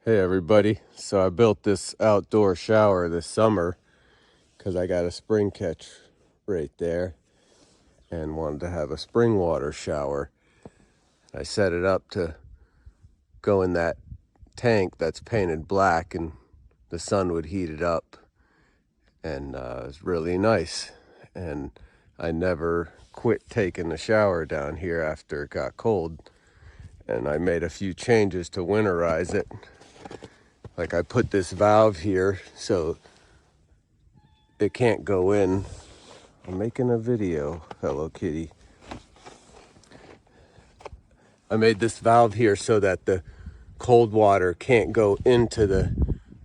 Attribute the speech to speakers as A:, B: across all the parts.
A: Hey everybody, so I built this outdoor shower this summer because I got a spring catch right there and wanted to have a spring water shower. I set it up to go in that tank that's painted black and the sun would heat it up, and it's really nice. And I never quit taking the shower down here after it got cold, and I made a few changes to winterize it. Like I put this valve here so it can't go in. I'm making a video, Hello Kitty. I made this valve here so that the cold water can't go into the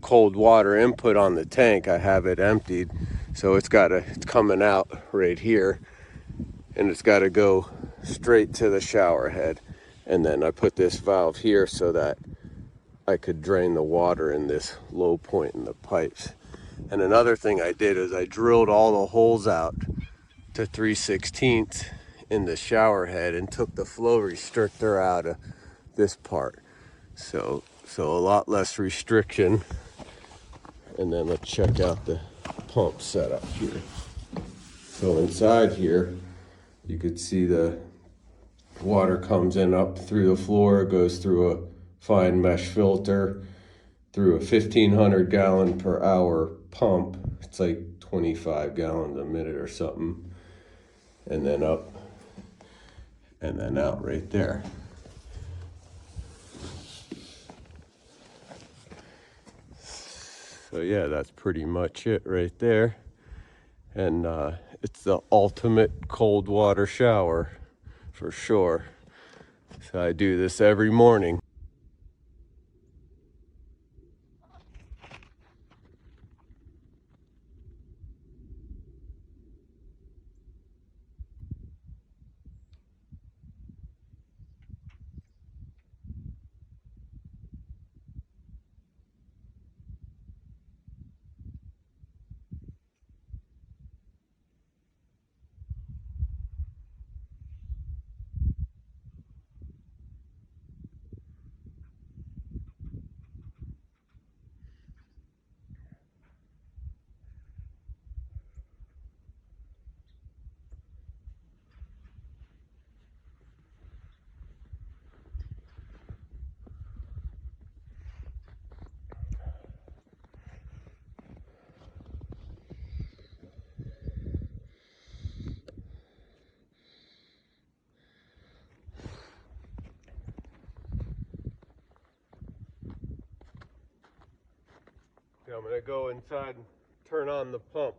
A: cold water input on the tank. I have it emptied, so it's coming out right here, and it's got to go straight to the shower head. And then I put this valve here so that I could drain the water in this low point in the pipes. And another thing I did is I drilled all the holes out to 3/16 in the shower head and took the flow restrictor out of this part. So a lot less restriction. And then let's check out the pump setup here. So inside here, you could see the water comes in up through the floor, goes through a fine mesh filter, through a 1,500 gallon per hour pump. It's like 25 gallons a minute or something. And then up and then out right there. So yeah, that's pretty much it right there. And it's the ultimate cold water shower for sure. So I do this every morning. I'm gonna go inside and turn on the pump.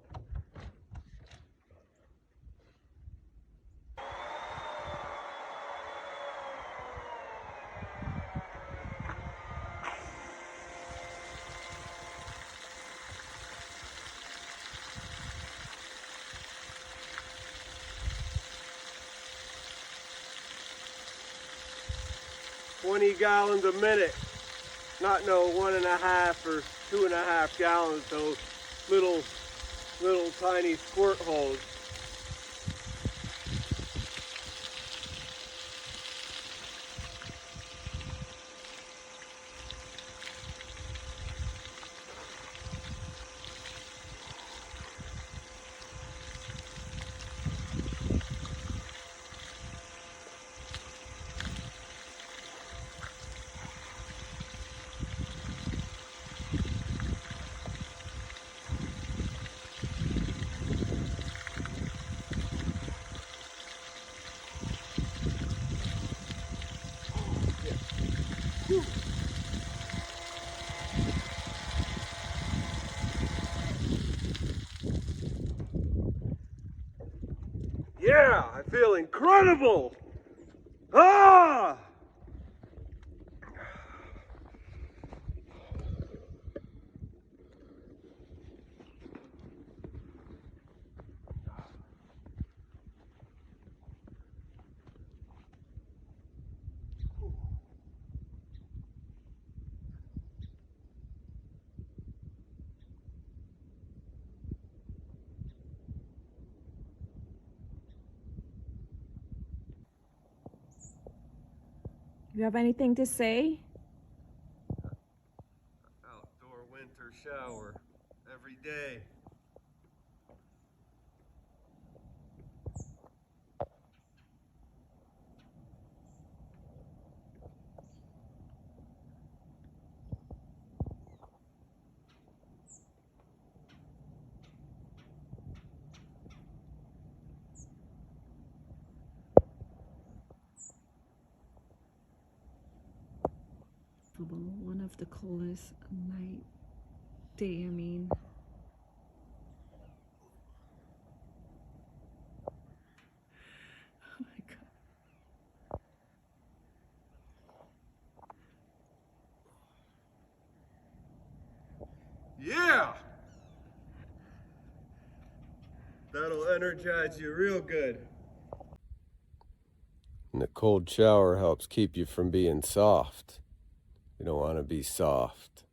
A: "20 gallons a minute, not no 1.5 or 2.5 gallons, those little tiny squirt holes. Yeah, I feel incredible. Ah!
B: You have anything to say?
A: winter shower every day.
B: One of the coolest night day, I mean. Oh my god.
A: Yeah! That'll energize you real good. And the cold shower helps keep you from being soft. You don't want to be soft.